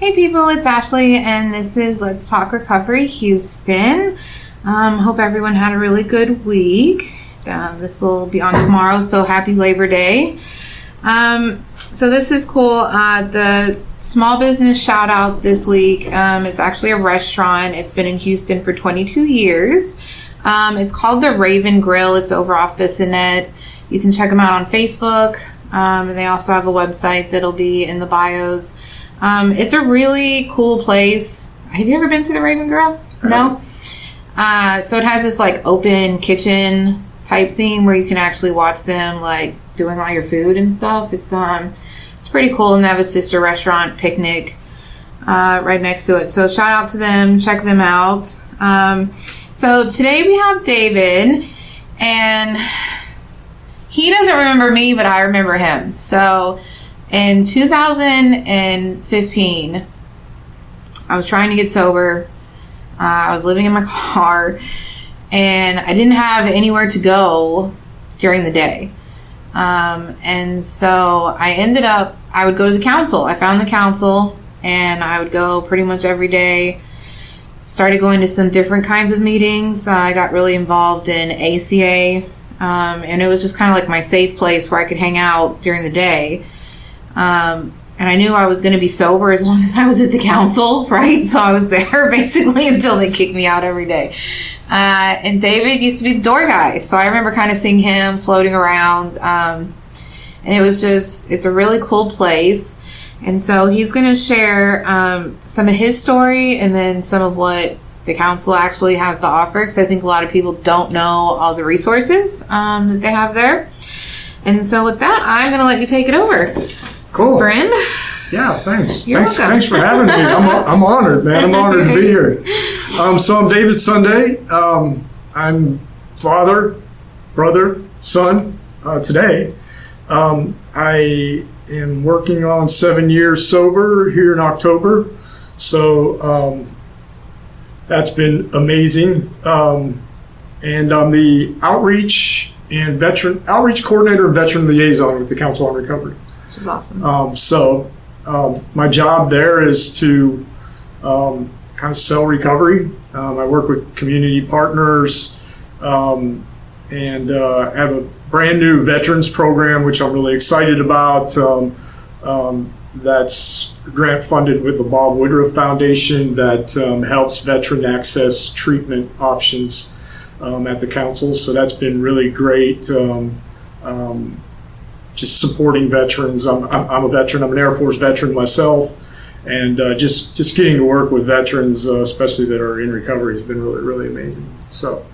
Hey people, it's Ashley and this is Let's Talk Recovery Houston. Hope everyone had a really good week. This will be on tomorrow, so happy Labor Day. So this is cool. The small business shout out this week, it's actually a restaurant. It's been in Houston for 22 years. It's called the Raven Grill. It's over off Bissonnet. You can check them out on Facebook. And they also have a website that'll be in the bios. It's a really cool place. Have you ever been to the Raven Grill? No? So it has this like open kitchen type theme where you can actually watch them like doing all your food and stuff. It's pretty cool, and they have a sister restaurant, Picnic, right next to it. So shout out to them. Check them out. So today we have David, and he doesn't remember me, but I remember him. So in 2015, I was trying to get sober. I was living in my car, and I didn't have anywhere to go during the day. And so I would go to the council. I found the council, and I would go pretty much every day. Started going to some different kinds of meetings. I got really involved in ACA, and it was just kind of like my safe place where I could hang out during the day. And I knew I was going to be sober as long as I was at the council, right? So I was there basically until they kicked me out every day. And David used to be the door guy. So I remember kind of seeing him floating around. And it's a really cool place. And so he's going to share some of his story and then some of what the council actually has to offer, because I think a lot of people don't know all the resources that they have there. And so with that, I'm going to let you take it over. Cool. Friend? Yeah, thanks. You're welcome. Thanks for having me. I'm honored, man. I'm honored to be here. So I'm David Sunday. I'm father, brother, son today. I am working on 7 years sober here in October. So that's been amazing. And I'm the outreach coordinator and veteran liaison with the Council on Recovery. Which is awesome. My job there is to kind of sell recovery. I work with community partners and have a brand new veterans program, which I'm really excited about. That's grant funded with the Bob Woodruff Foundation that helps veteran access treatment options at the council. So that's been really great. Just supporting veterans. I'm a veteran. I'm an Air Force veteran myself, and just getting to work with veterans, especially that are in recovery, has been really, really amazing. So,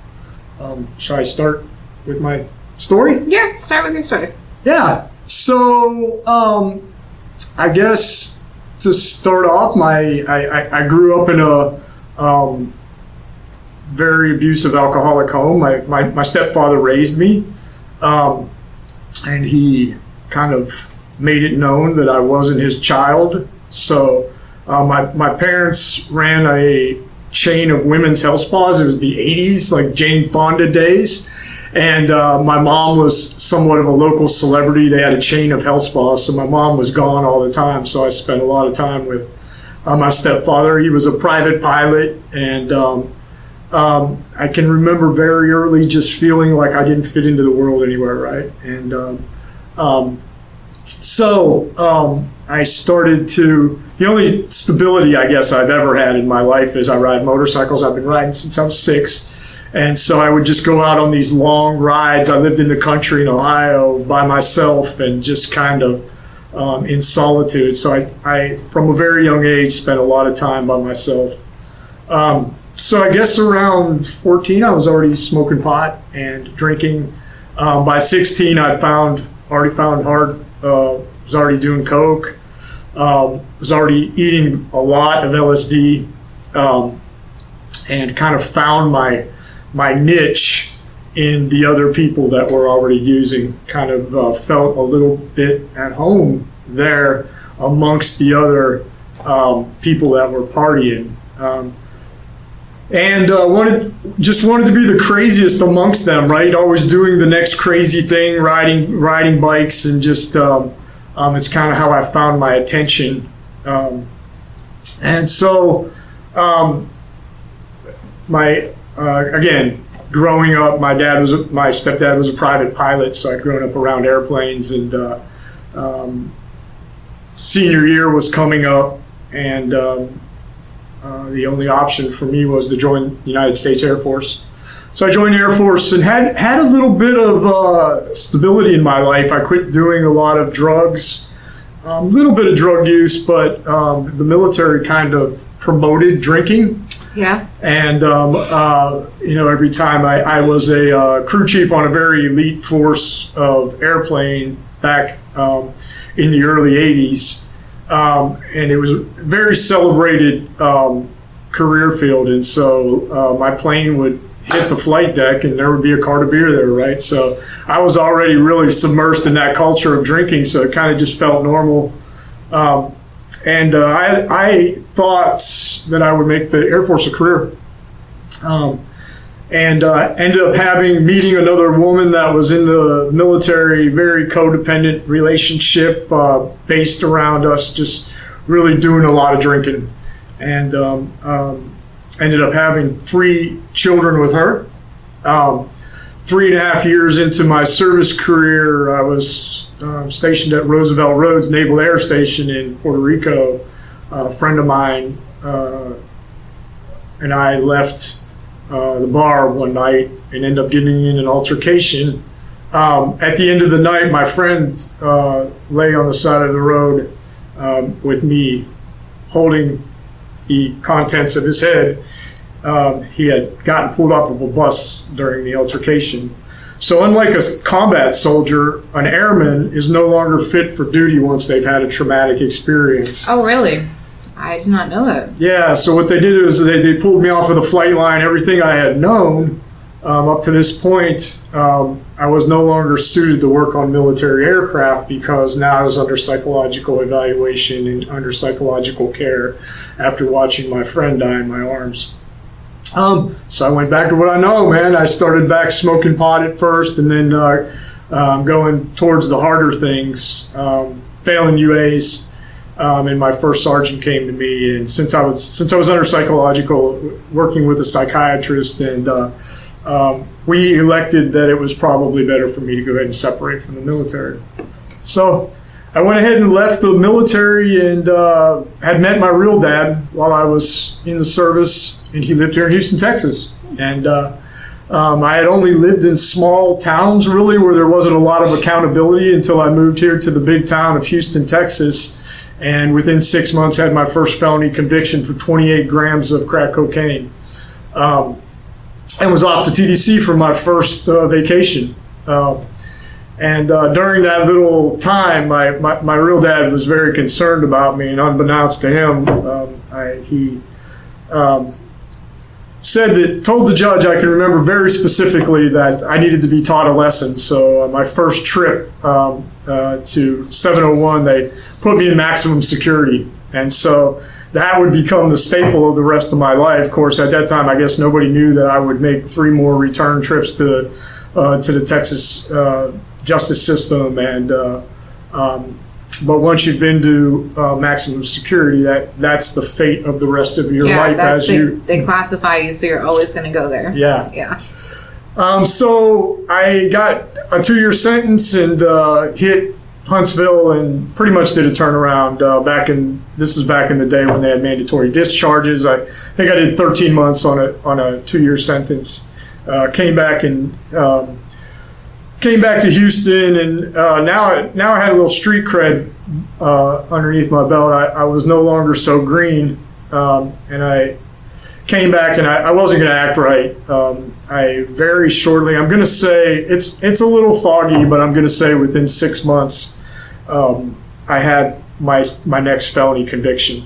shall I start with my story? Yeah, start with your story. Yeah. So, I guess to start off, I grew up in a very abusive alcoholic home. My stepfather raised me. And he kind of made it known that I wasn't his child. So my parents ran a chain of women's health spas. It was the 80s, like Jane Fonda days. And my mom was somewhat of a local celebrity. They had a chain of health spas, so my mom was gone all the time. So I spent a lot of time with my stepfather. He was a private pilot, and I can remember very early just feeling like I didn't fit into the world anywhere, right? And so I started the only stability I guess I've ever had in my life is I ride motorcycles. I've been riding since I was 6. And so I would just go out on these long rides. I lived in the country in Ohio by myself and just kind of in solitude. So I from a very young age, spent a lot of time by myself. So I guess around 14, I was already smoking pot and drinking. By 16, I already found hard, was already doing coke, was already eating a lot of LSD, and kind of found my niche in the other people that were already using. Kind of felt a little bit at home there amongst the other people that were partying. And wanted to be the craziest amongst them, right? Always doing the next crazy thing, riding bikes, and just it's kind of how I found my attention. And so, again, growing up, my stepdad was a private pilot, so I'd grown up around airplanes, and senior year was coming up, and the only option for me was to join the United States Air Force. So I joined the Air Force and had a little bit of stability in my life. I quit doing a lot of drugs, a little bit of drug use, but the military kind of promoted drinking. Yeah. And, every time I was a crew chief on a very elite force of airplane back in the early 80s. And it was a very celebrated career field. And so my plane would hit the flight deck and there would be a cart of beer there, right? So I was already really submersed in that culture of drinking, so it kind of just felt normal. And I thought that I would make the Air Force a career. And ended up meeting another woman that was in the military, very codependent relationship based around us just really doing a lot of drinking. And ended up having 3 children with her. 3.5 years into my service career, I was stationed at Roosevelt Roads Naval Air Station in Puerto Rico. A friend of mine and I left the bar one night and ended up getting in an altercation. At the end of the night, my friend lay on the side of the road with me holding the contents of his head. He had gotten pulled off of a bus during the altercation. So unlike a combat soldier, an airman is no longer fit for duty once they've had a traumatic experience. Oh, really? I did not know that. Yeah, so what they did is they pulled me off of the flight line. Everything I had known up to this point, I was no longer suited to work on military aircraft because now I was under psychological evaluation and under psychological care after watching my friend die in my arms. So I went back to what I know, man. I started back smoking pot at first, and then going towards the harder things, failing UAs. And my first sergeant came to me, and since I was under psychological, working with a psychiatrist, and we elected that it was probably better for me to go ahead and separate from the military. So I went ahead and left the military and had met my real dad while I was in the service, and he lived here in Houston, Texas. And I had only lived in small towns, really, where there wasn't a lot of accountability until I moved here to the big town of Houston, Texas. And within 6 months, had my first felony conviction for 28 grams of crack cocaine. And was off to TDC for my first vacation. And during that little time, my real dad was very concerned about me, and unbeknownst to him, he told the judge, I can remember very specifically, that I needed to be taught a lesson. So my first trip to 701, they put me in maximum security. And so that would become the staple of the rest of my life. Of course, at that time, I guess nobody knew that I would make 3 more return trips to the Texas justice system. And but once you've been to maximum security, that's the fate of the rest of your life. They classify you, so you're always going to go there. Yeah. Yeah. So I got a 2-year sentence and hit Huntsville and pretty much did a turnaround. This is back in the day when they had mandatory discharges. I think I did 13 months on a 2-year sentence. Came back to Houston, and now I had a little street cred underneath my belt. I was no longer so green, and I came back, and I wasn't going to act right. I very shortly, I'm going to say, it's a little foggy, but I'm going to say within 6 months, I had my next felony conviction.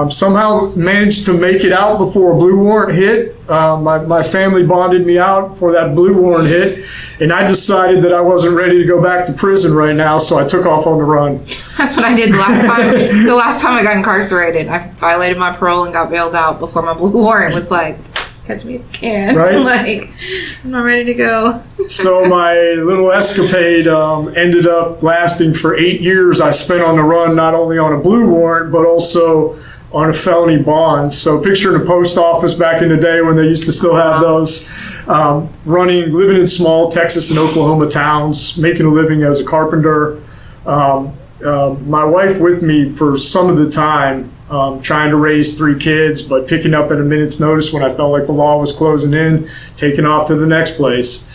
Somehow managed to make it out before a blue warrant hit. My family bonded me out for that blue warrant hit, and I decided that I wasn't ready to go back to prison right now, so I took off on the run. That's what I did the last time. The last time I got incarcerated, I violated my parole and got bailed out before my blue warrant was like, catch me if you can. Right? Like, I'm not ready to go. So my little escapade ended up lasting for 8 years. I spent on the run, not only on a blue warrant, but also on a felony bond. So picture in the post office back in the day when they used to still have those, living in small Texas and Oklahoma towns, making a living as a carpenter. My wife with me for some of the time, trying to raise 3 kids, but picking up at a minute's notice when I felt like the law was closing in, taking off to the next place.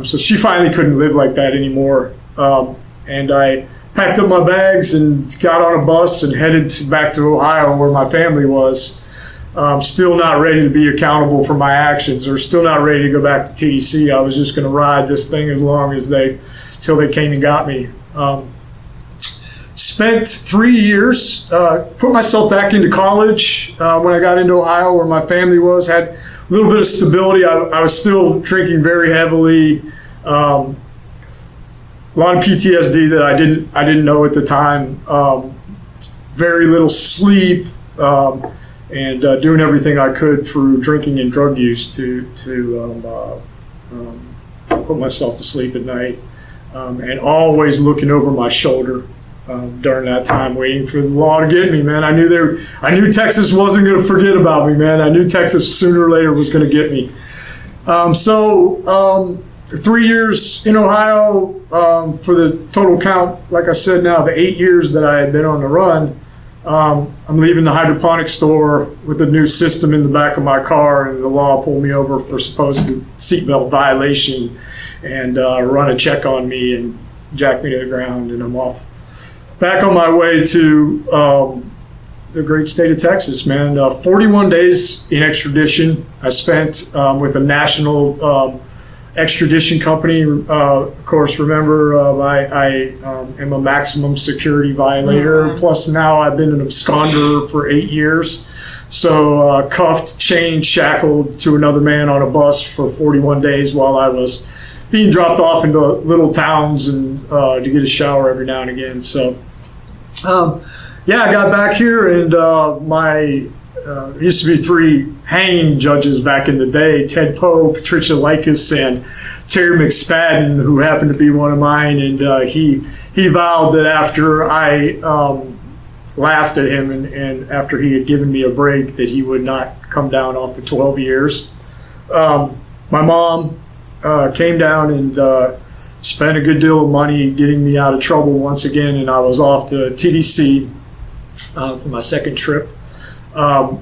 So she finally couldn't live like that anymore. And I packed up my bags and got on a bus and headed back to Ohio where my family was. Still not ready to be accountable for my actions, or still not ready to go back to TDC. I was just going to ride this thing as long as till they came and got me. Spent 3 years, put myself back into college when I got into Ohio where my family was, had a little bit of stability. I was still drinking very heavily. A lot of PTSD that I didn't know at the time. Very little sleep, and doing everything I could through drinking and drug use to put myself to sleep at night, and always looking over my shoulder during that time, waiting for the law to get me. Man, I knew Texas wasn't going to forget about me. Man, I knew Texas sooner or later was going to get me. 3 years in Ohio, for the total count, like I said now, the 8 years that I had been on the run. I'm leaving the hydroponic store with a new system in the back of my car, and the law pulled me over for supposed seatbelt violation and run a check on me and jack me to the ground, and I'm off back on my way to the great state of Texas, man. 41 days in extradition I spent with a national extradition company. Of course, remember, I am a maximum security violator. Plus now I've been an absconder for 8 years. So cuffed, chained, shackled to another man on a bus for 41 days while I was being dropped off into little towns and to get a shower every now and again. So I got back here, and there used to be 3 hanging judges back in the day: Ted Poe, Patricia Likas, and Terry McSpadden, who happened to be one of mine. And he vowed that after I laughed at him and after he had given me a break, that he would not come down off for 12 years. My mom came down and spent a good deal of money getting me out of trouble once again, and I was off to TDC for my second trip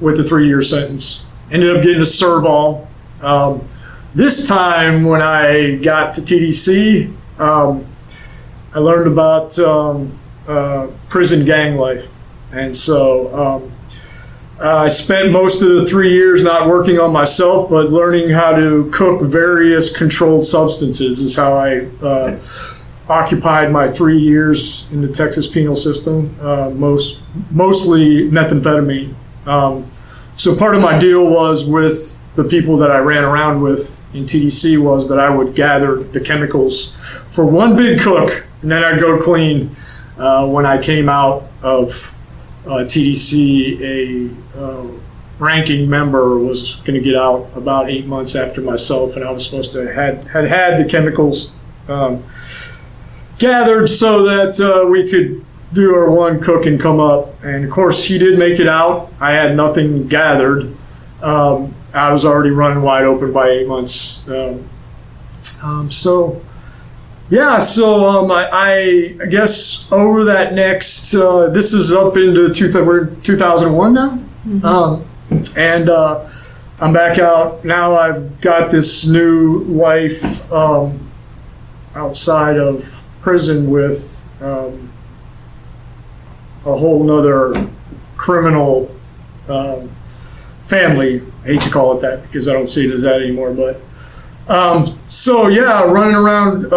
with a 3-year sentence. Ended up getting a serve-all. This time when I got to TDC, I learned about prison gang life. And so I spent most of the 3 years not working on myself, but learning how to cook various controlled substances is how I occupied my 3 years in the Texas penal system, mostly methamphetamine. So part of my deal was with the people that I ran around with in TDC was that I would gather the chemicals for one big cook, and then I'd go clean. When I came out of TDC, a ranking member was going to get out about 8 months after myself, and I was supposed to had the chemicals gathered so that we could do our one cook and come up. And of course he did make it out. I had nothing gathered. I was already running wide open by 8 months. I guess over that next, this is up into 2001 now. And I'm back out now. I've got this new life outside of prison with a whole nother criminal family. I hate to call it that because I don't see it as that anymore, but running around,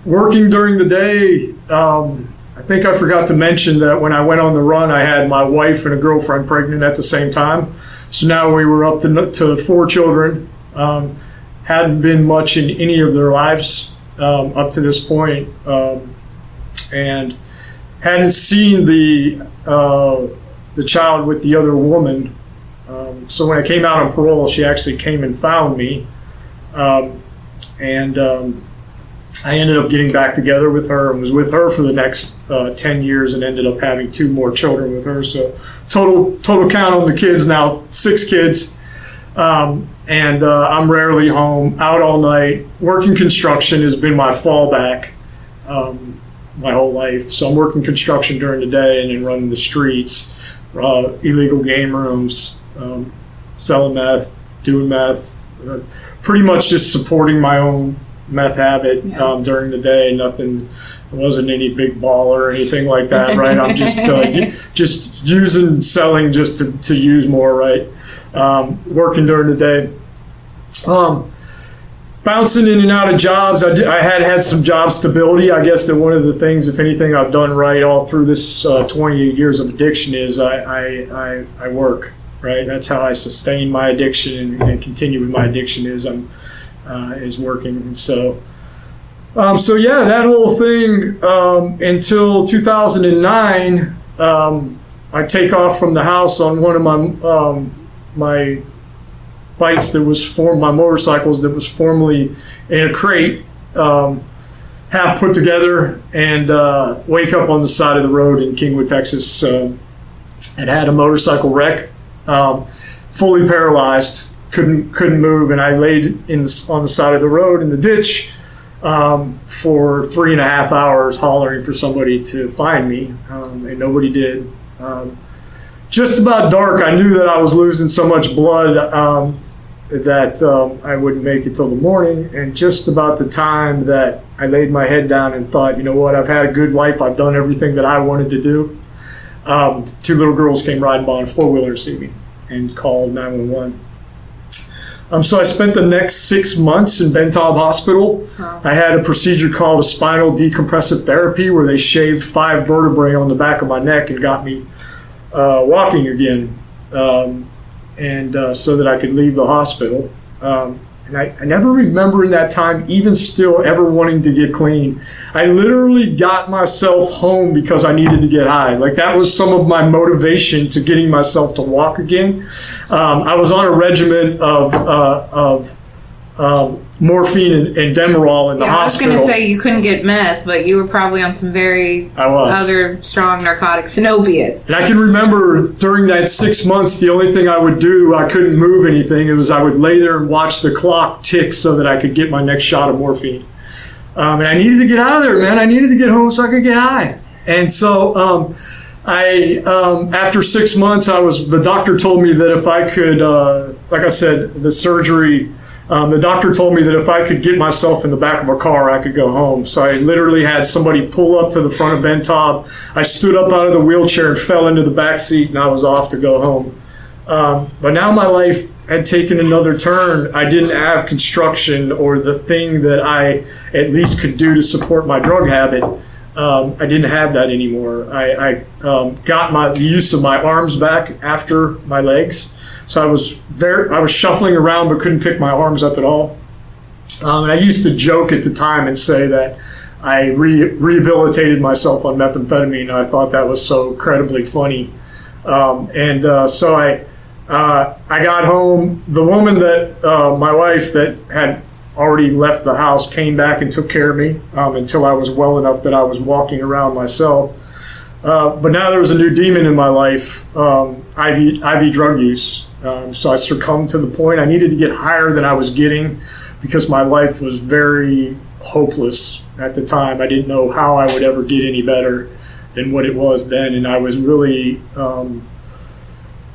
working during the day. I think I forgot to mention that when I went on the run, I had my wife and a girlfriend pregnant at the same time. So now we were up to 4 children. Hadn't been much in any of their lives up to this point, and hadn't seen the child with the other woman. So when I came out on parole, she actually came and found me. I ended up getting back together with her and was with her for the next 10 years and ended up having 2 more children with her. So total count on the kids now, 6 kids. I'm rarely home, out all night. Working construction has been my fallback my whole life. So I'm working construction during the day and then running the streets, illegal game rooms, selling meth, doing meth, pretty much just supporting my own meth habit during the day. Nothing, I wasn't any big baller or anything like that, right? I'm just using, selling just to use more, right? Working during the day. Bouncing in and out of jobs. I had some job stability. I guess that one of the things, if anything, I've done right all through this 28 years of addiction is I work, right? That's how I sustain my addiction and continue with my addiction is working. And so yeah, that whole thing until 2009, I take off from the house on one of my bikes that was my motorcycles that was formerly in a crate, half put together, and wake up on the side of the road in Kingwood, Texas, and had a motorcycle wreck, fully paralyzed, couldn't move, and I laid on the side of the road in the ditch for 3.5 hours hollering for somebody to find me, and nobody did. Just about dark, I knew that I was losing so much blood that I wouldn't make it till the morning, and just about the time that I laid my head down and thought, you know what, I've had a good life, I've done everything that I wanted to do, 2 little girls came riding by on a 4-wheeler to see me and called 911. So I spent the next 6 months in Bentob Hospital. Wow. I had a procedure called a spinal decompressive therapy where they shaved 5 vertebrae on the back of my neck and got me walking again, so that I could leave the hospital. And I never remember in that time, even still, ever wanting to get clean. I literally got myself home because I needed to get high. Like, that was some of my motivation to getting myself to walk again. I was on a regimen of morphine and Demerol in the hospital. I was going to say you couldn't get meth, but you were probably on some other strong narcotics and opiates. And I can remember during that 6 months, the only thing I would do, I couldn't move anything. It was I would lay there and watch the clock tick so that I could get my next shot of morphine. And I needed to get out of there, man. I needed to get home so I could get high. And so after 6 months, the doctor told me that if I could, like I said, the surgery, the doctor told me that if I could get myself in the back of a car, I could go home. So I literally had somebody pull up to the front of Bentob. I stood up out of the wheelchair and fell into the back seat, and I was off to go home. But now my life had taken another turn. I didn't have construction or the thing that I at least could do to support my drug habit. I didn't have that anymore. I got the use of my arms back after my legs. So I was shuffling around but couldn't pick my arms up at all. And I used to joke at the time and say that I rehabilitated myself on methamphetamine. I thought that was so incredibly funny. So I got home. The woman that, my wife that had already left the house, came back and took care of me until I was well enough that I was walking around myself. But now there was a new demon in my life, IV drug use. So I succumbed to the point I needed to get higher than I was getting because my life was very hopeless at the time. I didn't know how I would ever get any better than what it was then. And I was really,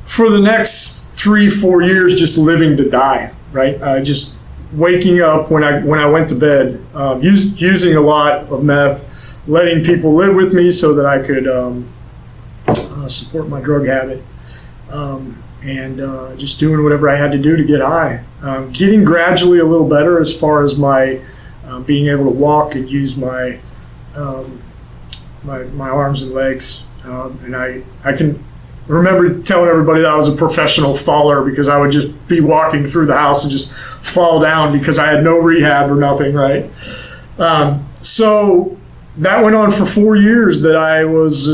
for the next 3-4 years, just living to die, right? Just waking up when I went to bed, using a lot of meth, letting people live with me so that I could support my drug habit. And just doing whatever I had to do to get high. Getting gradually a little better as far as my being able to walk and use my arms and legs. And I can remember telling everybody that I was a professional faller because I would just be walking through the house and just fall down because I had no rehab or nothing, right? So that went on for 4 years that I was,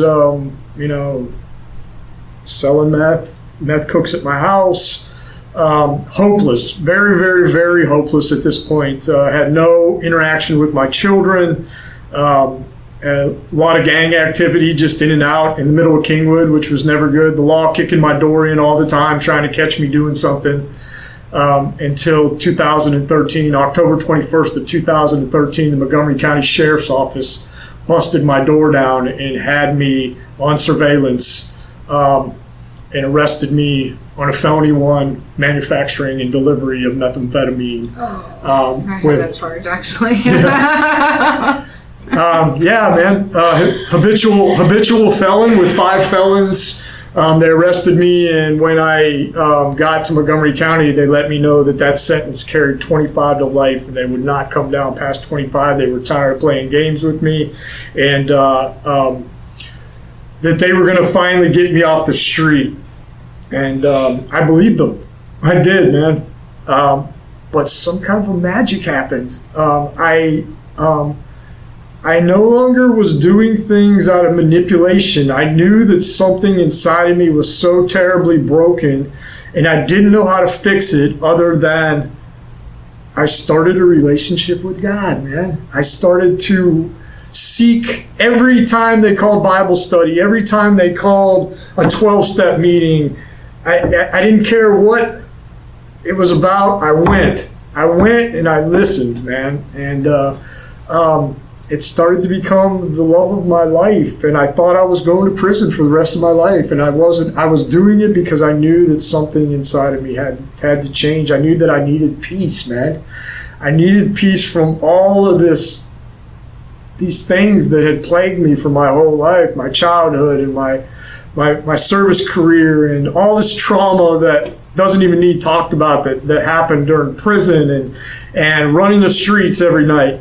selling meth cooks at my house, hopeless, very, very, very hopeless at this point. Had no interaction with my children. A lot of gang activity just in and out in the middle of Kingwood, which was never good. The law kicking my door in all the time, trying to catch me doing something. Until 2013, October 21st of 2013, the Montgomery County Sheriff's Office busted my door down and had me on surveillance and arrested me on a felony one, manufacturing and delivery of methamphetamine. I heard that charge, actually. Yeah, man. Habitual felon with 5 felons. They arrested me, and when I got to Montgomery County, they let me know that sentence carried 25 to life, and they would not come down past 25. They were tired of playing games with me, and that they were going to finally get me off the street. And I believed them. I did, man. But some kind of a magic happened. I no longer was doing things out of manipulation. I knew that something inside of me was so terribly broken, and I didn't know how to fix it other than I started a relationship with God, man. I started to seek every time they called Bible study, every time they called a 12-step meeting. I didn't care what it was about. I went and I listened, man. And it started to become the love of my life, and I thought I was going to prison for the rest of my life, and I wasn't. I was doing it because I knew that something inside of me had to change. I knew that I needed peace, man. I needed peace from all of these things that had plagued me for my whole life, my childhood and my service career, and all this trauma that doesn't even need talked about that happened during prison and running the streets every night.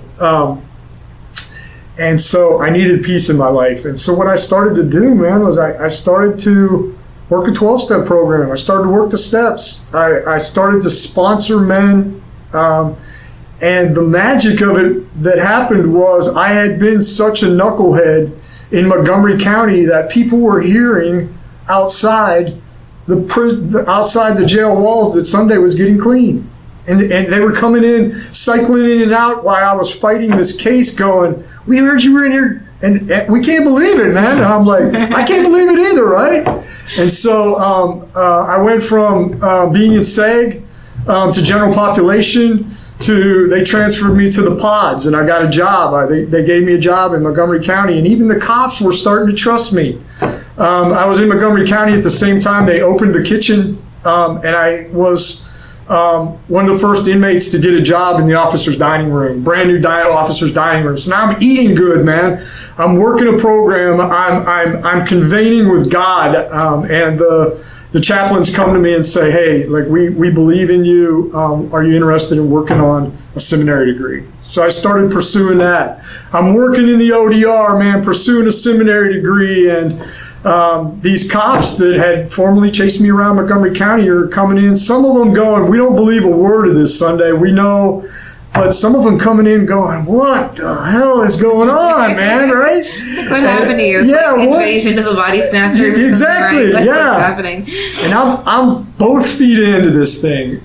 And so I needed peace in my life. And so what I started to do, man, was I started to work a 12-step program. I started to work the steps. I started to sponsor men. And the magic of it that happened was I had been such a knucklehead in Montgomery County that people were hearing outside the jail walls that Sunday was getting clean. And they were coming in, cycling in and out while I was fighting this case going, we heard you were in here, and we can't believe it, man. And I'm like, I can't believe it either, right? And so I went from being in SAG to general population to, they transferred me to the pods, and I got a job. They gave me a job in Montgomery County, and even the cops were starting to trust me. I was in Montgomery County at the same time they opened the kitchen, and I was one of the first inmates to get a job in the officer's dining room, brand new officer's dining room. So now I'm eating good, man. I'm working a program. I'm convening with God, and the chaplains come to me and say, "Hey, like we believe in you. Are you interested in working on a seminary degree?" So I started pursuing that. I'm working in the ODR, man, pursuing a seminary degree, and these cops that had formerly chased me around Montgomery County are coming in. Some of them going, "We don't believe a word of this Sunday. We know," but some of them coming in going, "What the hell is going on, man?" Right? What happened to you? It's yeah, like invasion of the body snatchers. Exactly. Right? Like, yeah. What's happening? And I'm both feet into this thing.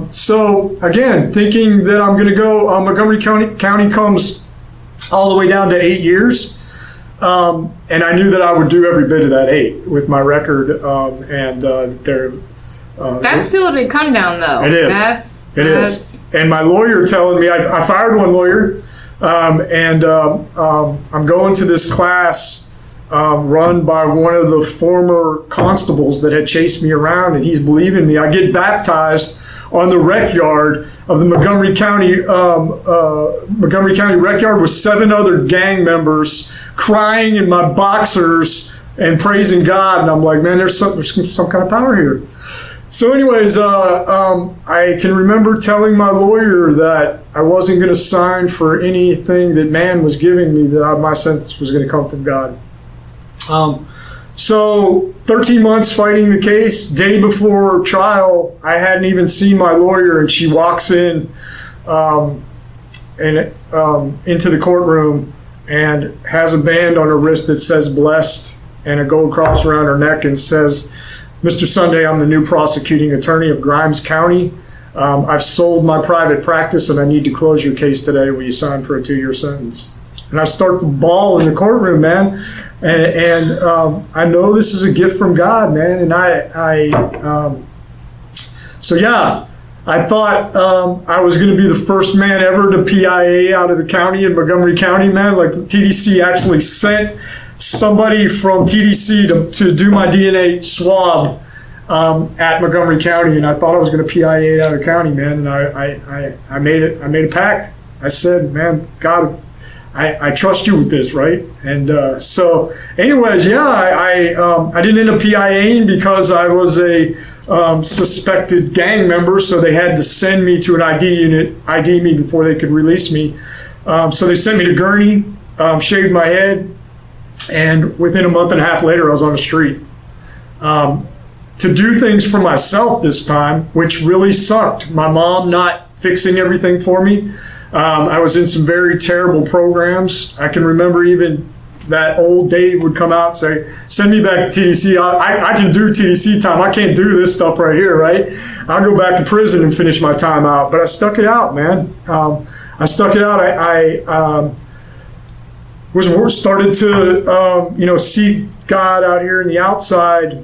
So again, thinking that I'm going to go. Montgomery County comes all the way down to 8 years. And I knew that I would do every bit of that 8 with my record. That's still a big come down, though. It is. It is. And my lawyer telling me, I fired one lawyer, and I'm going to this class run by one of the former constables that had chased me around, and he's believing me. I get baptized on the rec yard of the Montgomery County rec yard with 7 other gang members, crying in my boxers and praising God. And I'm like, man, there's some kind of power here. So anyways, I can remember telling my lawyer that I wasn't going to sign for anything that man was giving me, that my sentence was going to come from God. So 13 months fighting the case. Day before trial, I hadn't even seen my lawyer, and she walks in into the courtroom and has a band on her wrist that says blessed and a gold cross around her neck and says, Mr. Sunday, I'm the new prosecuting attorney of Grimes County. I've sold my private practice and I need to close your case today. Will you sign for a 2-year sentence? And I start to bawl in the courtroom, man. And I know this is a gift from God, man. And I thought I was going to be the first man ever to PIA out of the county in Montgomery County, man. Like TDC actually sent somebody from TDC to do my DNA swab at Montgomery County, and I thought I was going to PIA out of the county, man. And I made a pact. I said, man, God, I trust you with this, right? And so, anyways, I didn't end up PIAing because I was a suspected gang member, so they had to send me to an ID unit, ID me before they could release me. So they sent me to Gurney, shaved my head, and within a month and a half later, I was on the street. To do things for myself this time, which really sucked. My mom not fixing everything for me. I was in some very terrible programs. I can remember even that old Dave would come out and say, send me back to TDC. I can do TDC time. I can't do this stuff right here, right? I'll go back to prison and finish my time out. But I stuck it out, man. I stuck it out. I started to, seek God out here in the outside.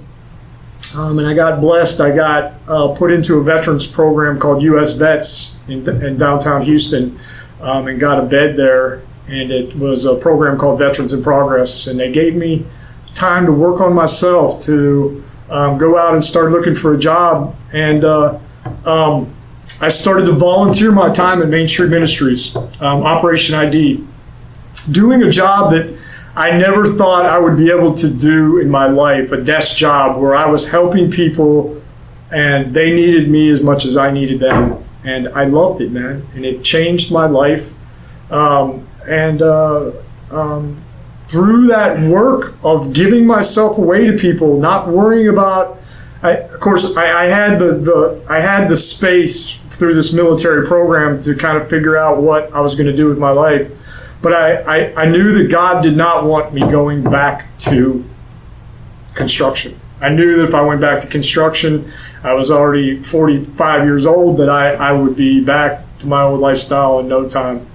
And I got blessed. I got put into a veterans program called U.S. Vets in downtown Houston, and got a bed there. And it was a program called Veterans in Progress. And they gave me time to work on myself, to go out and start looking for a job. And I started to volunteer my time at Main Street Ministries, Operation ID, doing a job that I never thought I would be able to do in my life, a desk job where I was helping people and they needed me as much as I needed them. And I loved it, man. And it changed my life. Through that work of giving myself away to people, not worrying about, I had the space through this military program to kind of figure out what I was going to do with my life. But I knew that God did not want me going back to construction. I knew that if I went back to construction, I was already 45 years old, that I would be back to my old lifestyle in no time.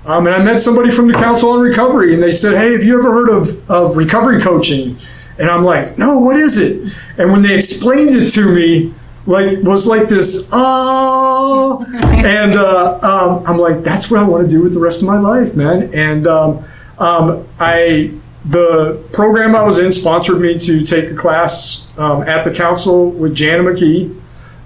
And I met somebody from the Council on Recovery, and they said, hey, have you ever heard of recovery coaching? And I'm like, no, what is it? And when they explained it to me, was like this, oh, and I'm like, that's what I want to do with the rest of my life, man. And the program I was in sponsored me to take a class at the council with Jana McKee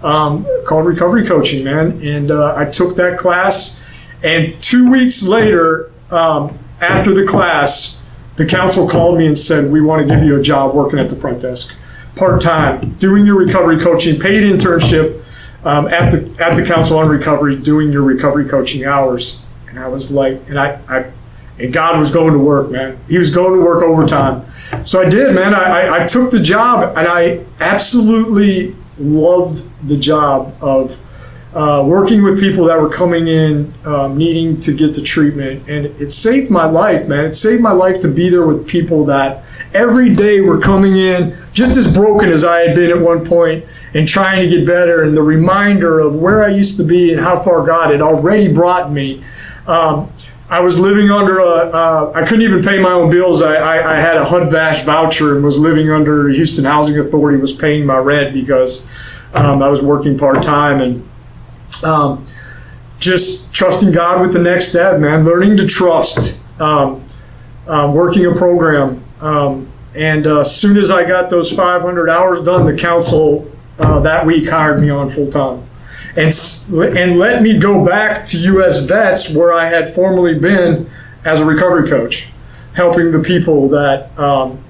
called Recovery Coaching, man. And I took that class, and 2 weeks later, after the class, the council called me and said, we want to give you a job working at the front desk, part-time, doing your recovery coaching, paid internship at the Council on Recovery, doing your recovery coaching hours. And I was like, and God was going to work, man. He was going to work overtime. So I did, man. I took the job, and I absolutely loved the job of working with people that were coming in needing to get to treatment. And it saved my life, man. It saved my life to be there with people that every day were coming in just as broken as I had been at one point and trying to get better. And the reminder of where I used to be and how far God had already brought me. I was living under I couldn't even pay my own bills. I had a HUD-VASH voucher and was living under Houston Housing Authority, was paying my rent because I was working part-time, and just trusting God with the next step, man, learning to trust, working a program. And as soon as I got those 500 hours done, the council that week hired me on full-time. And let me go back to U.S. Vets, where I had formerly been as a recovery coach, helping the people that,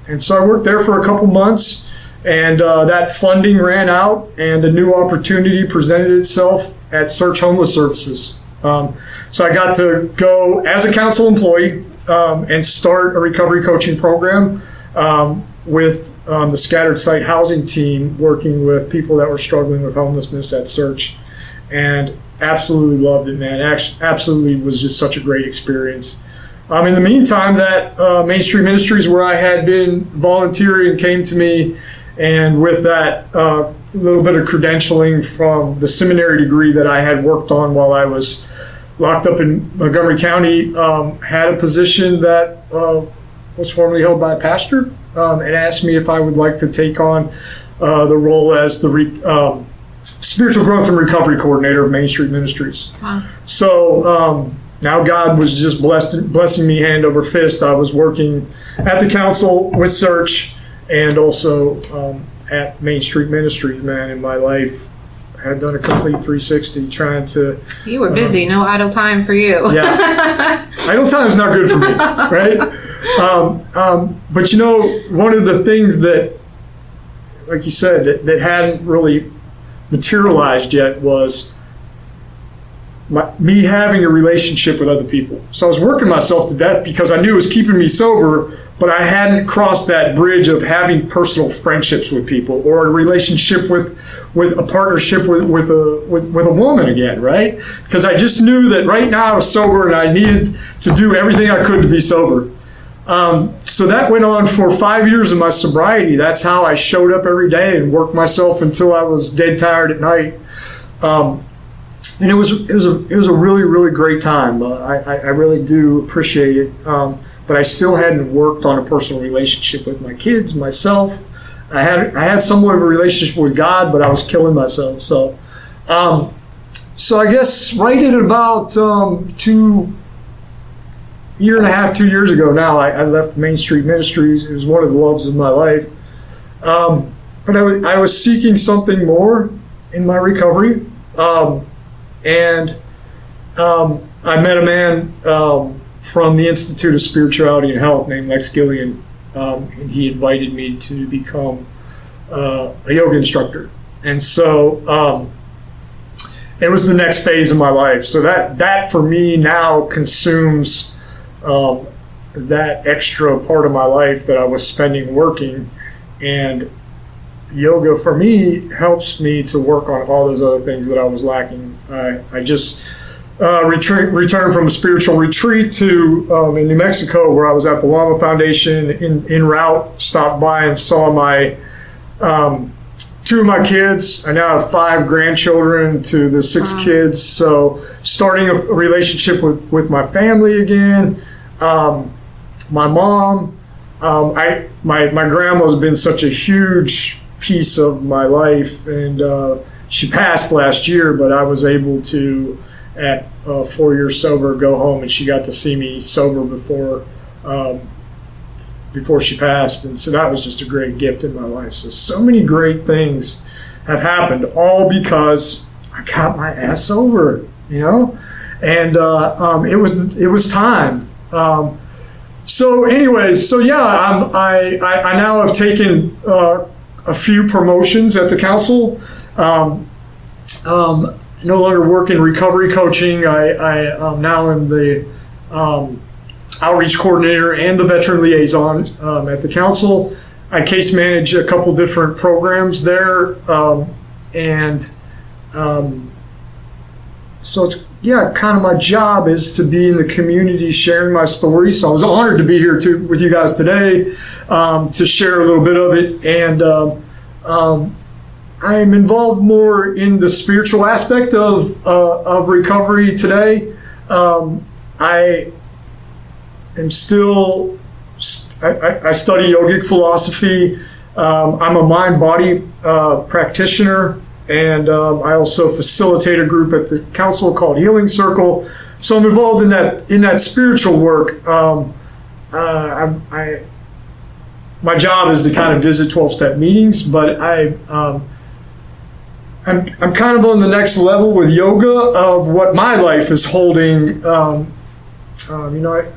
and so I worked there for a couple months, and that funding ran out, and a new opportunity presented itself at Search Homeless Services. So I got to go as a council employee and start a recovery coaching program with the scattered site housing team, working with people that were struggling with homelessness at Search. And absolutely loved it, man. Absolutely was just such a great experience. In the meantime, that Main Street Ministries, where I had been volunteering, came to me And with that little bit of credentialing from the seminary degree that I had worked on while I was locked up in Montgomery County, had a position that was formerly held by a pastor, and asked me if I would like to take on the role as the spiritual growth and recovery coordinator of Main Street Ministries. Wow. So now God was just blessing me hand over fist. I was working at the council with Search and also at Main Street Ministries, man, in my life. I had done a complete 360 trying to... You were busy, no idle time for you. Yeah. Idle time's not good for me, right? But one of the things that, like you said, that hadn't really materialized yet was me having a relationship with other people. So I was working myself to death because I knew it was keeping me sober, but I hadn't crossed that bridge of having personal friendships with people or a relationship with a partnership with a woman again, right? Because I just knew that right now I was sober and I needed to do everything I could to be sober. So that went on for 5 years of my sobriety. That's how I showed up every day and worked myself until I was dead tired at night. And it was a really, really great time. I really do appreciate it. But I still hadn't worked on a personal relationship with my kids, myself. I had somewhat of a relationship with God, but I was killing myself. So I guess right at about 2 years ago now, I left Main Street Ministries. It was one of the loves of my life. But I was seeking something more in my recovery. And I met a man from the Institute of Spirituality and Health named Lex Gillian, and he invited me to become a yoga instructor. And so it was the next phase of my life. So that for me now consumes that extra part of my life that I was spending working, and yoga for me helps me to work on all those other things that I was lacking. I just returned from a spiritual retreat to in New Mexico, where I was at the Lama Foundation. En route, stopped by and saw my 2 of my kids. I now have 5 grandchildren to the 6 kids. So starting a relationship with my family again. My mom, my grandma's been such a huge piece of my life, and she passed last year, but I was able to, at 4 years sober, go home, and she got to see me sober before she passed. And so that was just a great gift in my life. So many great things have happened, all because I got my ass sober, and it was time. So anyways, I now have taken a few promotions at the council. No longer work in recovery coaching. I now am the outreach coordinator and the veteran liaison at the council. I case manage a couple different programs there, so it's kind of my job is to be in the community sharing my story. So I was honored to be here with you guys today to share a little bit of it. And I am involved more in the spiritual aspect of recovery today. I am still, I study yogic philosophy. I'm a mind-body practitioner, and I also facilitate a group at the council called Healing Circle. So I'm involved in that spiritual work. My job is to kind of visit 12-step meetings, but I'm kind of on the next level with yoga of what my life is holding. I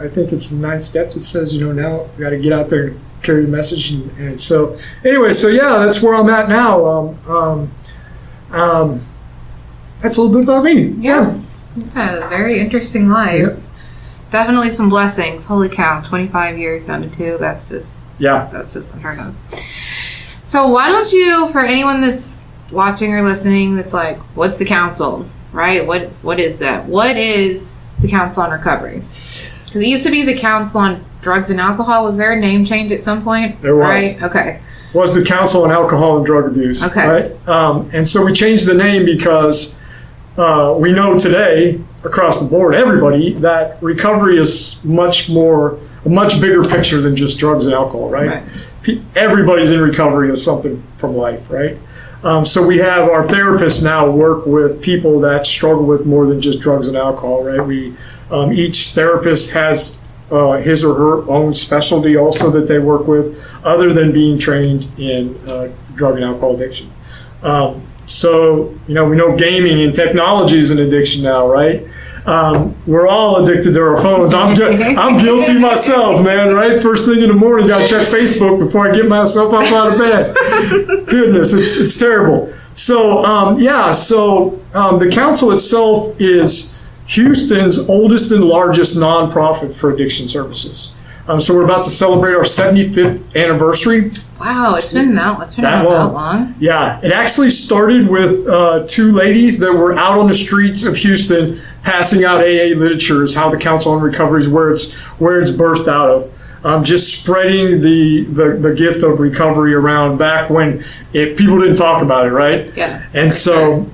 think it's the 9 steps. It says, now you got to get out there and carry the message. And so anyway, that's where I'm at now. That's a little bit about me. Yeah. You've had a very interesting life. Yeah. Definitely some blessings. Holy cow, 25 years down to 2. That's just unheard of. So why don't you, for anyone that's watching or listening that's like, what's the council, right? What is that? What is the Council on Recovery? Because it used to be the Council on Drugs and Alcohol. Was there a name change at some point? There was. Right? Okay. was the Council on Alcohol and Drug Abuse. Okay. Right? And so we changed the name because we know today, across the board, everybody, that recovery is a much bigger picture than just drugs and alcohol, right? Everybody's in recovery of something from life, right? So we have our therapists now work with people that struggle with more than just drugs and alcohol, right? Each therapist has his or her own specialty also that they work with, other than being trained in drug and alcohol addiction. So, we know gaming and technology is an addiction now, right? We're all addicted to our phones. I'm guilty myself, man, right? First thing in the morning, got to check Facebook before I get myself up out of bed. Goodness, it's terrible. So, the council itself is Houston's oldest and largest nonprofit for addiction services. So we're about to celebrate our 75th anniversary. Wow, it's been that long. Yeah, it actually started with two ladies that were out on the streets of Houston passing out AA literature, is how the Council on Recovery is where it's birthed out of. Just spreading the gift of recovery around back when people didn't talk about it, right? Yeah. And so,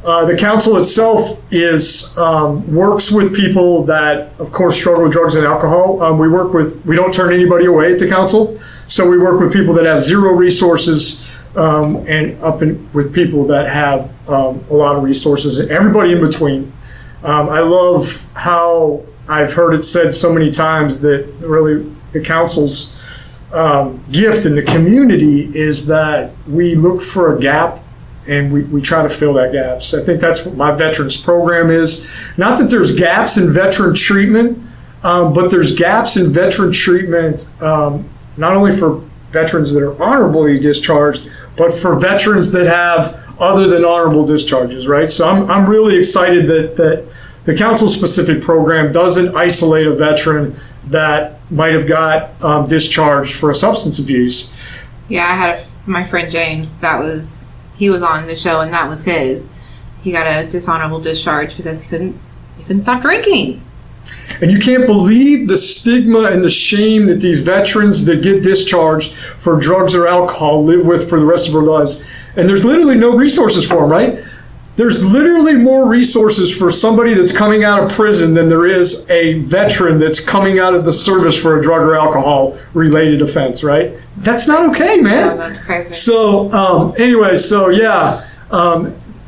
the council itself works with people that, of course, struggle with drugs and alcohol. We don't turn anybody away at the council. So we work with people that have zero resources with people that have a lot of resources, and everybody in between. I love how I've heard it said so many times that really the council's gift in the community is that we look for a gap and we try to fill that gap. So I think that's what my veterans program is. Not that there's gaps in veteran treatment, but there's gaps in veteran treatment not only for veterans that are honorably discharged, but for veterans that have other than honorable discharges, right? So I'm really excited that the council-specific program doesn't isolate a veteran that might have got discharged for a substance abuse. Yeah, I had my friend James, he was on the show, and that was his. He got a dishonorable discharge because he couldn't stop drinking. And you can't believe the stigma and the shame that these veterans that get discharged for drugs or alcohol live with for the rest of their lives. And there's literally no resources for them, right? There's literally more resources for somebody that's coming out of prison than there is a veteran that's coming out of the service for a drug or alcohol related offense, right? That's not okay, man. Yeah, that's crazy. So,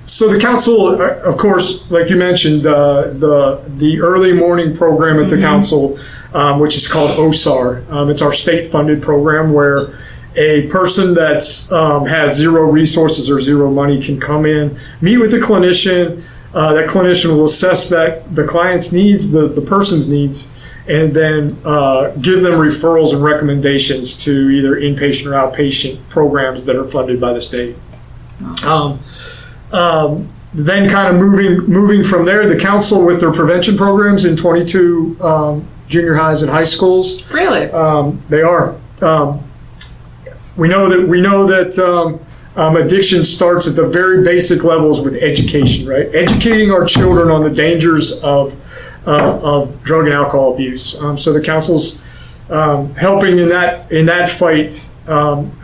so the council, of course, like you mentioned, the early morning program at the council, which is called OSAR. It's our state-funded program where a person that has zero resources or zero money can come in, meet with a clinician. That clinician will assess the client's needs, the person's needs, and then give them referrals and recommendations to either inpatient or outpatient programs that are funded by the state. Then kind of moving from there, the council with their prevention programs in 22 junior highs and high schools. Really? They are. We know that addiction starts at the very basic levels with education, right? Educating our children on the dangers of drug and alcohol abuse. So the council's helping in that fight.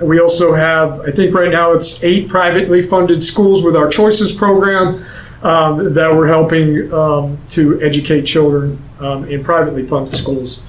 We also have, I think right now it's 8 privately funded schools with our Choices program that we're helping to educate children in privately funded schools.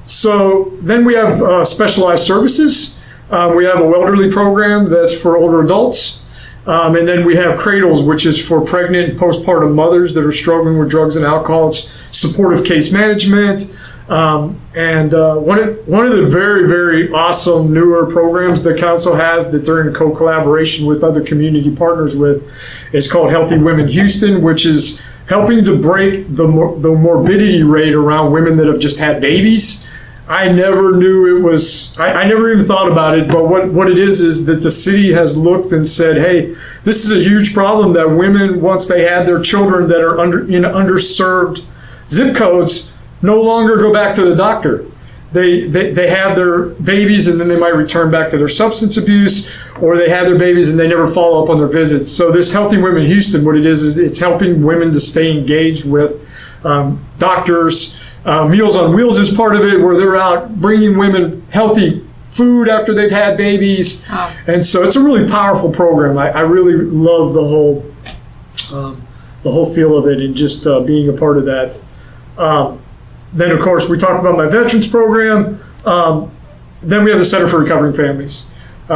So then we have specialized services. We have a Welderly program that's for older adults. And then we have Cradles, which is for pregnant and postpartum mothers that are struggling with drugs and alcohol. It's supportive case management. And one of the very, very awesome newer programs the council has that they're in co-collaboration with other community partners with is called Healthy Women Houston, which is helping to break the morbidity rate around women that have just had babies. I never knew it was, I never even thought about it, but what it is that the city has looked and said, hey, this is a huge problem that women, once they have their children that are in underserved zip codes, no longer go back to the doctor. They have their babies and then they might return back to their substance abuse, or they have their babies and they never follow up on their visits. So this Healthy Women Houston, what it is it's helping women to stay engaged with doctors, Meals on Wheels is part of it, where they're out bringing women healthy food after they've had babies. Wow. And so it's a really powerful program. I really love the whole feel of it, and just being a part of that. Then, of course, we talked about my veterans program. Then we have the Center for Recovering Families.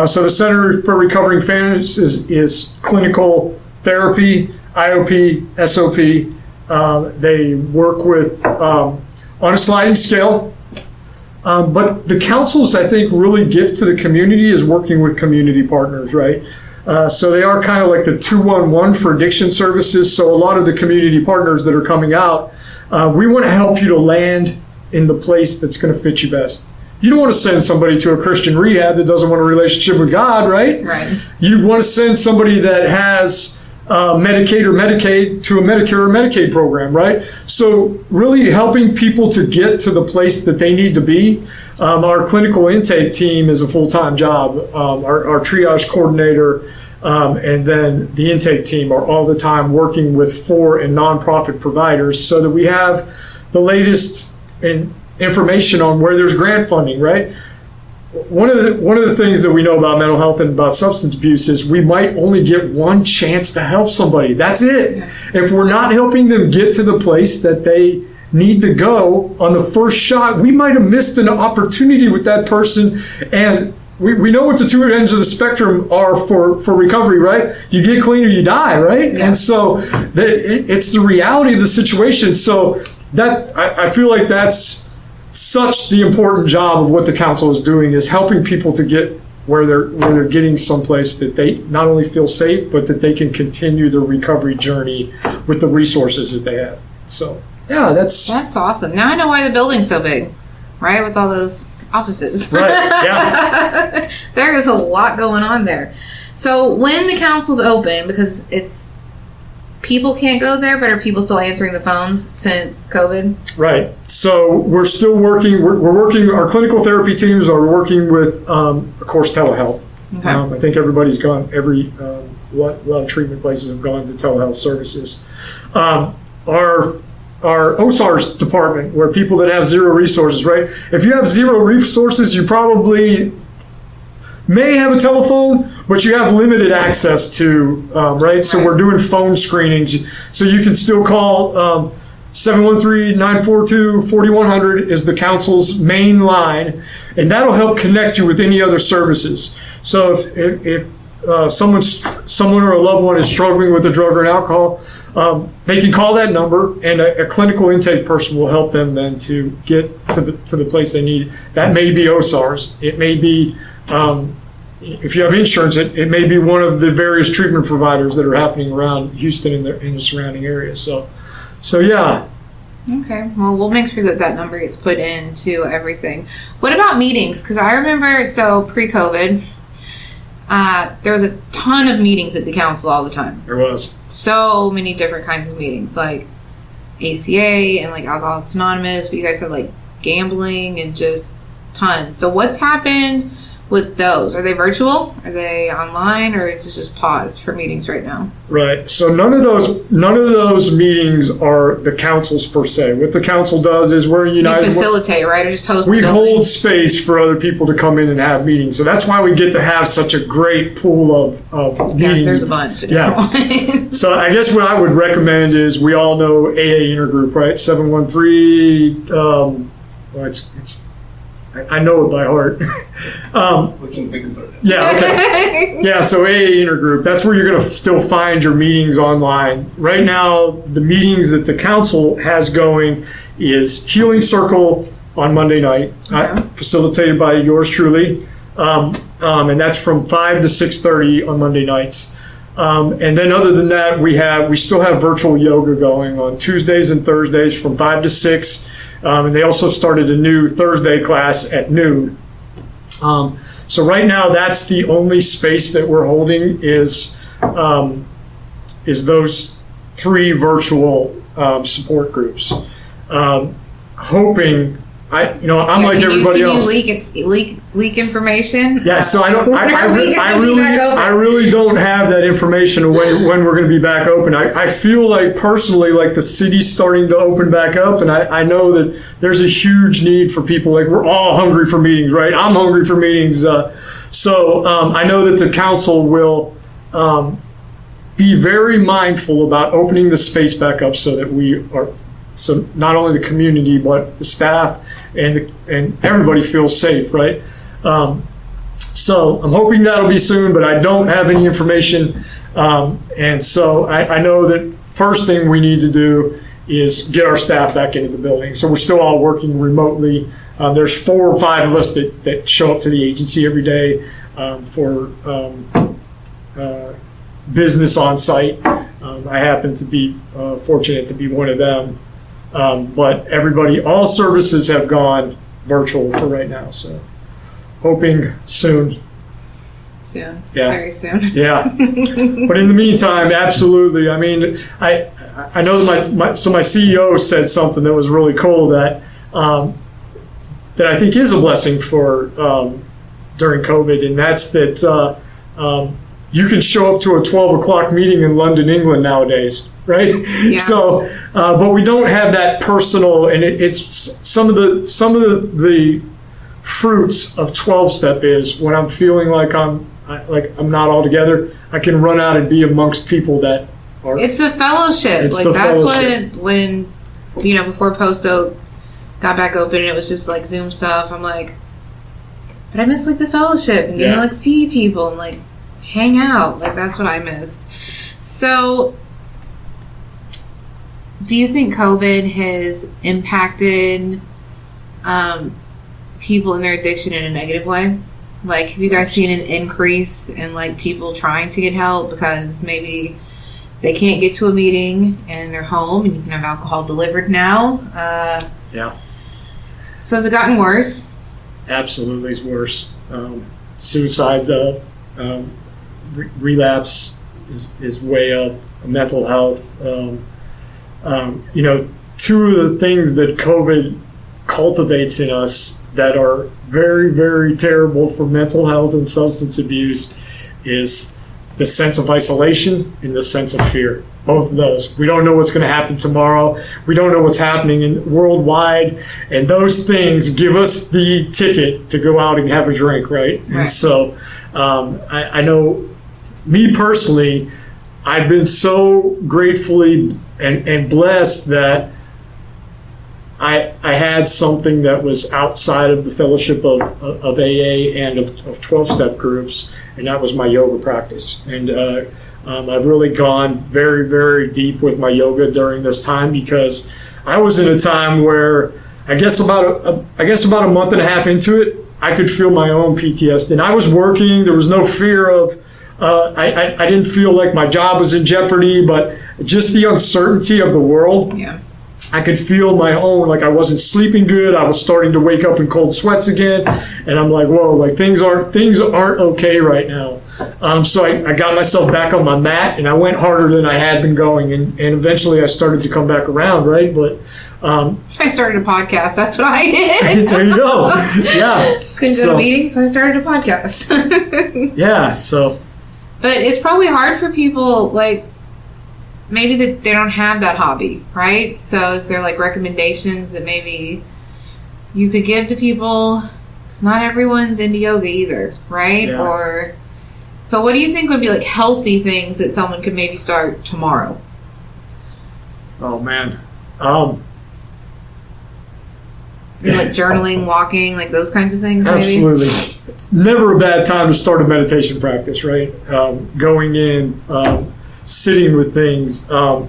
So the Center for Recovering Families is clinical therapy, IOP, SOP. They work with on a sliding scale. But the councils, I think, really gift to the community is working with community partners, right? So they are kind of like the 211 for addiction services. So a lot of the community partners that are coming out, we want to help you to land in the place that's going to fit you best. You don't want to send somebody to a Christian rehab that doesn't want a relationship with God, right? Right. You want to send somebody that has Medicaid or Medicaid to a Medicare or Medicaid program, right? So really helping people to get to the place that they need to be. Our clinical intake team is a full-time job. Our triage coordinator and then the intake team are all the time working with for and nonprofit providers so that we have the latest information on where there's grant funding, right? One of the things that we know about mental health and about substance abuse is we might only get one chance to help somebody. That's it. If we're not helping them get to the place that they need to go on the first shot, we might have missed an opportunity with that person. And we know what the two ends of the spectrum are for recovery, right? You get clean or you die, right? Yeah. And so it's the reality of the situation. So that I feel like that's such the important job of what the council is doing, is helping people to get where they're getting someplace that they not only feel safe, but that they can continue their recovery journey with the resources that they have. So yeah, that's awesome. Now I know why the building's so big, right? With all those offices. Right, yeah. There is a lot going on there. So when the council's open, because people can't go there, but are people still answering the phones since COVID? Right. So we're still working. We're working. Our clinical therapy teams are working with, of course, telehealth. Okay. I think everybody's gone. A lot of treatment places have gone to telehealth services. Our OSARS department, where people that have zero resources, right? If you have zero resources, you probably may have a telephone, but you have limited access to, right? So we're doing phone screenings. So you can still call 713-942-4100 is the council's main line, and that'll help connect you with any other services. So if someone or a loved one is struggling with a drug or an alcohol, they can call that number, and a clinical intake person will help them then to get to the place they need. That may be OSARS. It may be, if you have insurance, it may be one of the various treatment providers that are happening around Houston and the surrounding areas. So yeah. Okay. Well, we'll make sure that number gets put into everything. What about meetings? Because I remember, pre-COVID, there was a ton of meetings at the council all the time. There was. So many different kinds of meetings, like ACA and like Alcoholics Anonymous, but you guys had like gambling and just tons. So what's happened with those? Are they virtual? Are they online? Or is it just paused for meetings right now? Right. So none of those meetings are the council's per se. What the council does is we're united. You facilitate, right? Or just host. We hold space for other people to come in and have meetings. So that's why we get to have such a great pool of meetings. There's a bunch. Yeah. So I guess what I would recommend is, we all know AA Intergroup, right? 713. I know it by heart. We can put it. Yeah, okay. Yeah, so AA Intergroup, that's where you're going to still find your meetings online. Right now, the meetings that the council has going is Healing Circle on Monday night, facilitated by yours truly. And that's from 5 to 6:30 on Monday nights. And then other than that, we still have virtual yoga going on Tuesdays and Thursdays from 5 to 6. And they also started a new Thursday class at noon. So right now, that's the only space that we're holding is those 3 virtual support groups. Hoping I'm like everybody else. Leak information? Yeah, so I really don't have that information of when we're going to be back open. I feel like personally, like the city's starting to open back up, and I know that there's a huge need for people. Like we're all hungry for meetings, right? I'm hungry for meetings. So I know that the council will be very mindful about opening the space back up so that so not only the community but the staff and everybody feels safe, right? So I'm hoping that'll be soon, but I don't have any information. And so I know that first thing we need to do is get our staff back into the building. So we're still all working remotely. There's 4 or 5 of us that show up to the agency every day for business on site. I happen to be fortunate to be one of them. But all services have gone virtual for right now. So hoping soon. Soon. Yeah. Very soon. Yeah. But in the meantime, absolutely. I mean, I know that my CEO said something that was really cool that I think is a blessing for during COVID, and that's that you can show up to a 12 o'clock meeting in London, England nowadays, right? Yeah. So, but we don't have that personal, and it's some of the fruits of 12-step is when I'm feeling like I'm not all together, I can run out and be amongst people that are. It's the fellowship. It's the fellowship. when before Post-Oak got back open and it was just like Zoom stuff, I'm like, but I miss like the fellowship and getting to like see people and like hang out. Like that's what I missed. So do you think COVID has impacted people in their addiction in a negative way? Like, have you guys seen an increase in like people trying to get help because maybe they can't get to a meeting and they're home and you can have alcohol delivered now? Yeah. So has it gotten worse? Absolutely, it's worse. Suicide's up. Relapse is way up. Mental health. Two of the things that COVID cultivates in us that are very, very terrible for mental health and substance abuse is the sense of isolation and the sense of fear. Both of those. We don't know what's going to happen tomorrow. We don't know what's happening worldwide. And those things give us the ticket to go out and have a drink, right? And so I know me personally, I've been so gratefully and blessed that I had something that was outside of the fellowship of AA and of 12-step groups, and that was my yoga practice. And I've really gone very, very deep with my yoga during this time because I was in a time where I guess about a month and a half into it, I could feel my own PTSD. And I was working. There was no fear of I didn't feel like my job was in jeopardy, but just the uncertainty of the world. Yeah. I could feel my own, like I wasn't sleeping good. I was starting to wake up in cold sweats again. And I'm like, whoa, like things aren't okay right now. So I got myself back on my mat and I went harder than I had been going. And eventually I started to come back around, right? But I started a podcast. That's what I did. There you go. Yeah. Couldn't go to meetings, so I started a podcast. Yeah, so. But it's probably hard for people, like, maybe that they don't have that hobby, right? So is there like recommendations that maybe you could give to people? Because not everyone's into yoga either, right? Yeah. Or so what do you think would be like healthy things that someone could maybe start tomorrow? Oh man. Maybe like journaling, walking, like those kinds of things. Absolutely. Maybe? It's never a bad time to start a meditation practice, right? Going in, sitting with things. And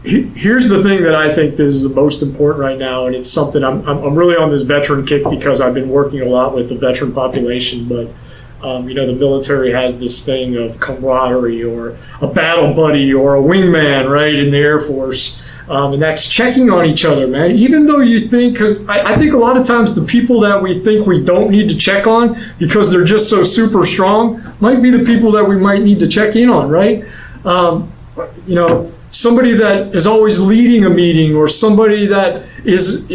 here's the thing that I think is the most important right now, and it's something I'm really on this veteran kick because I've been working a lot with the veteran population, but the military has this thing of camaraderie or a battle buddy or a wingman, right, in the Air Force. And that's checking on each other, man. Even though you think, because I think a lot of times the people that we think we don't need to check on because they're just so super strong might be the people that we might need to check in on, right? somebody that is always leading a meeting, or somebody that is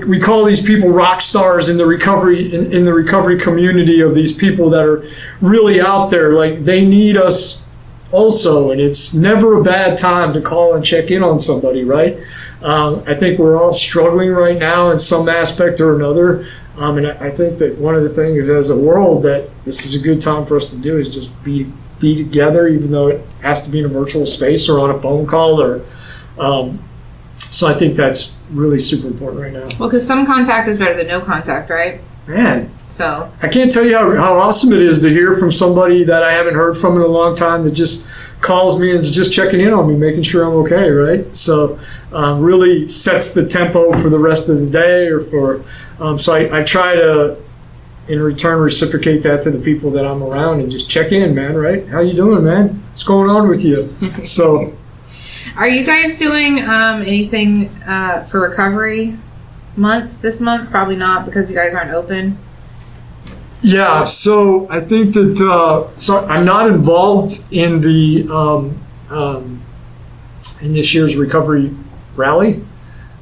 we call these people rock stars in the recovery in the recovery community, of these people that are really out there. Like, they need us also, and it's never a bad time to call and check in on somebody, right? I think we're all struggling right now in some aspect or another, and I think that one of the things as a world that this is a good time for us to do is just be together, even though it has to be in a virtual space or on a phone call, or so I think that's really super important right now. Well, because some contact is better than no contact, right? Man, So I can't tell you how awesome it is to hear from somebody that I haven't heard from in a long time, that just calls me and is just checking in on me, making sure I'm okay, right? So really sets the tempo for the rest of the day, or for so I try to, in return, reciprocate that to the people that I'm around, and just check in, man, right? How you doing, man? What's going on with you? So, are you guys doing anything for recovery month this month? Probably not, because you guys aren't open. yeah, so I think that so I'm not involved in the in this year's recovery rally,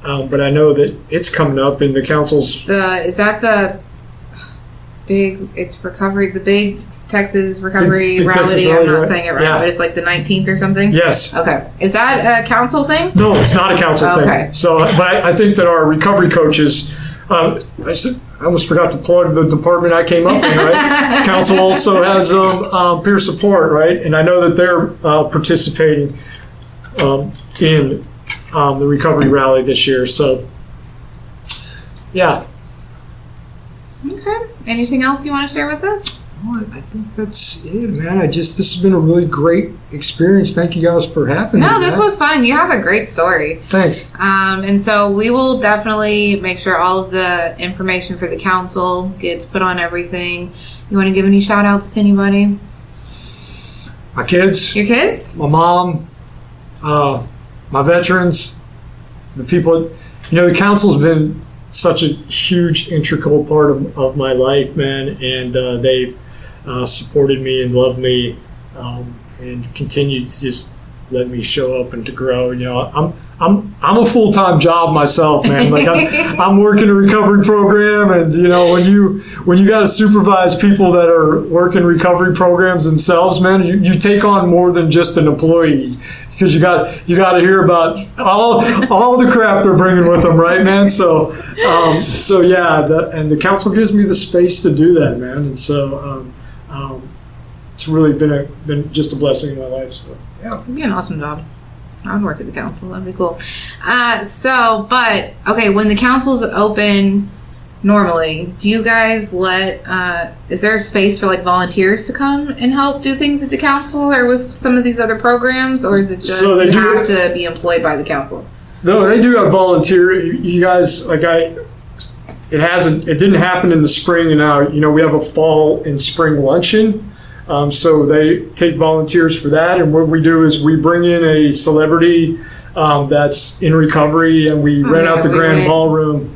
but I know that it's coming up in the council's. Is that the big? It's recovery. The big Texas recovery Big rally. Texas I'm rally, not right? saying it right, Yeah. but it's like the 19th or something. Yes. Okay. Is that a council thing? No, it's not a council Okay. thing. So, but I think that our recovery coaches, I almost forgot to plug the department I came up in, right? Council also has peer support, right? And I know that they're participating in the recovery rally this year. So, yeah. Okay. Anything else you want to share with us? Well, I think that's it, man. This has been a really great experience. Thank you guys for having me. No, this man. was fun. You have a great story. Thanks. And so we will definitely make sure all of the information for the council gets put on everything. You want to give any shout outs to anybody? My kids, Your kids? my mom, my veterans, the people. The council's been such a huge, integral part of my life, man, and they've supported me and loved me, and continue to just let me show up and to grow. I'm a full-time job myself, man. Like I'm working a recovery program, and when you got to supervise people that are working recovery programs themselves, man, you take on more than just an employee, because you got to hear about all the crap they're bringing with them, right, man? So yeah, and the council gives me the space to do that, man, and so it's really been just a blessing in my life. So yeah, It'd be an awesome job. I would work at the council. That'd be cool. But okay, when the council's open normally, do you guys is there a space for like volunteers to come and help do things at the council or with some of these other programs, or is it just So you have to be employed by the council? No, they do have volunteer. You guys, it didn't happen in the spring, and now we have a fall and spring luncheon. So they take volunteers for that, and what we do is we bring in a celebrity that's in recovery, and we rent out the grand ballroom.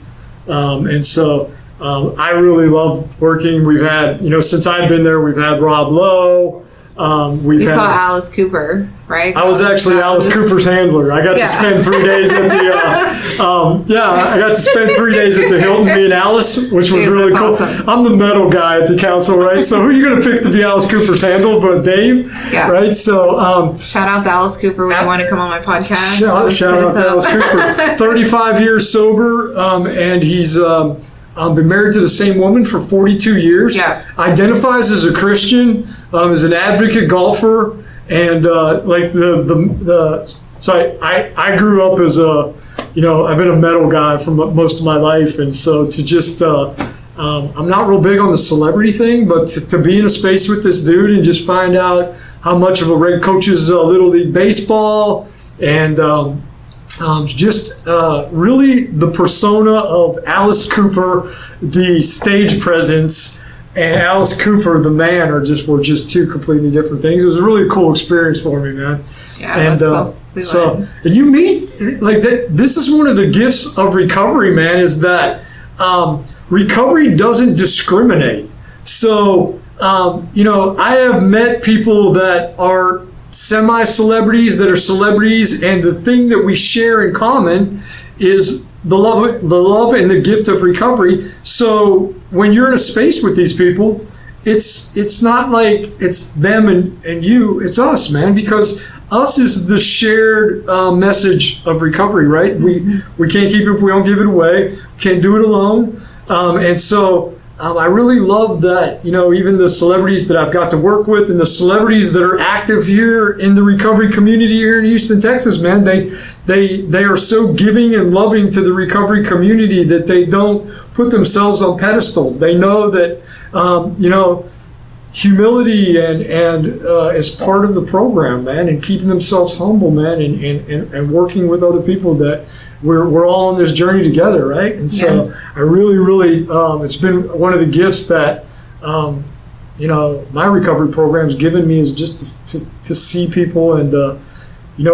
And so I really love working. We've had, since I've been there, we've had Rob Lowe. We saw Alice Cooper, right? I was actually Alice Cooper's handler. I got to spend 3 days at the I got to spend 3 days at the Hilton, me and Alice, which was really cool. Awesome. I'm the metal guy at the council, right? So who are you going to pick to be Alice Cooper's handler but Dave? Yeah. Right? So shout out to Alice Cooper when you want to come on my podcast. Shout out to Alice Cooper. 35 years sober, and he's been married to the same woman for 42 years. Yeah. Identifies as a Christian, is an advocate golfer, and so I grew up as I've been a metal guy for most of my life, and so to just I'm not real big on the celebrity thing, but to be in a space with this dude and just find out how much of a Red coaches Little League baseball, and really the persona of Alice Cooper, the stage presence, and Alice Cooper, the man, were just two completely different things. It was a really cool experience for me, man. Yeah, and cool. And you meet like that. This is one of the gifts of recovery, man, is that recovery doesn't discriminate. So I have met people that are semi-celebrities that are celebrities, and the thing that we share in common is the love and the gift of recovery. So when you're in a space with these people, it's not like it's them and you, it's us, man, because us is the shared message of recovery, right? We can't keep it if we don't give it away. Can't do it alone. And so I really love that, even the celebrities that I've got to work with and the celebrities that are active here in the recovery community here in Houston, Texas, man, they are so giving and loving to the recovery community that they don't put themselves on pedestals. They know that, humility and is part of the program, man, and keeping themselves humble, man, and working with other people that we're all on this journey together, right? And so I really, it's been one of the gifts that, my recovery program's given me, is just to see people. And,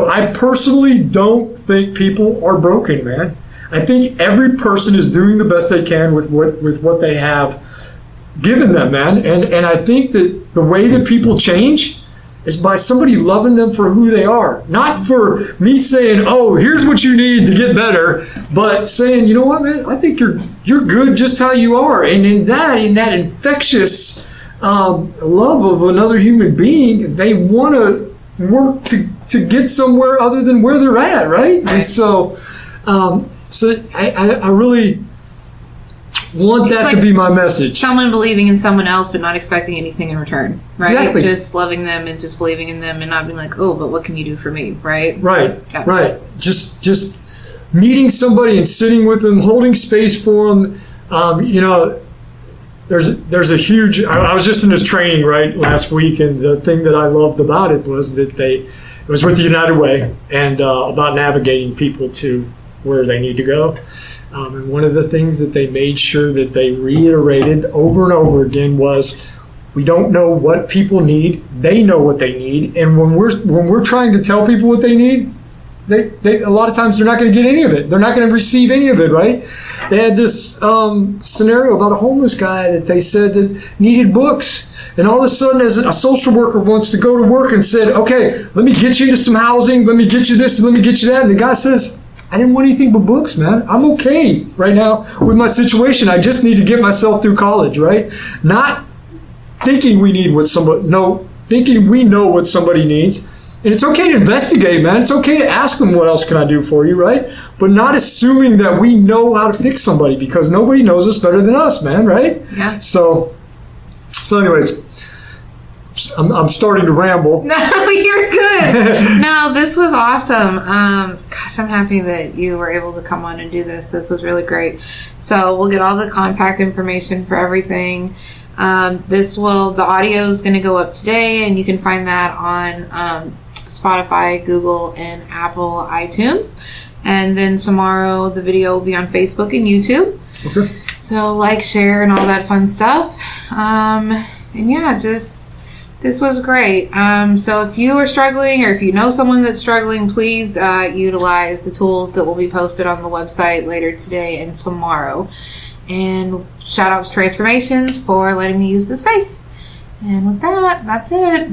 I personally don't think people are broken, man. I think every person is doing the best they can with what they have given them, man. And I think that the way that people change is by somebody loving them for who they are. Not for me saying, oh, here's what you need to get better, but saying, you know what, man, I think you're good just how you are. And in that infectious love of another human being, they want to work to get somewhere other than where they're at, right? And so I really want that to be my message. Someone believing in someone else but not expecting anything in return, right? Exactly. Just loving them and just believing in them and not being like, oh, but what can you do for me, right? Right, Yeah. right. Just meeting somebody and sitting with them, holding space for them. There's a huge. I was just in this training last week, and the thing that I loved about it was that it was with the United Way and about navigating people to where they need to go. And one of the things that they made sure that they reiterated over and over again was, we don't know what people need. They know what they need. And when we're trying to tell people what they need, they a lot of times they're not going to get any of it. They're not going to receive any of it, right? They had this scenario about a homeless guy that they said that needed books. And all of a sudden, as a social worker wants to go to work and said, okay, let me get you to some housing. Let me get you this and let me get you that. And the guy says, I didn't want anything but books, man. I'm okay right now with my situation. I just need to get myself through college, right? Not thinking we need thinking we know what somebody needs. And it's okay to investigate, man. It's okay to ask them, what else can I do for you, right? But not assuming that we know how to fix somebody, because nobody knows us better than us, man, right? Yeah. So anyways, I'm starting to ramble. No, you're good. No, this was awesome. Gosh, I'm happy that you were able to come on and do this. This was really great. So we'll get all the contact information for everything. The audio is going to go up today, and you can find that on Spotify, Google, and Apple iTunes. And then tomorrow the video will be on Facebook and YouTube. Okay. So like, share, and all that fun stuff. And yeah, this was great. So if you are struggling, or if you know someone that's struggling, please utilize the tools that will be posted on the website later today and tomorrow. And shout out to Transformations for letting me use the space. And with that, that's it.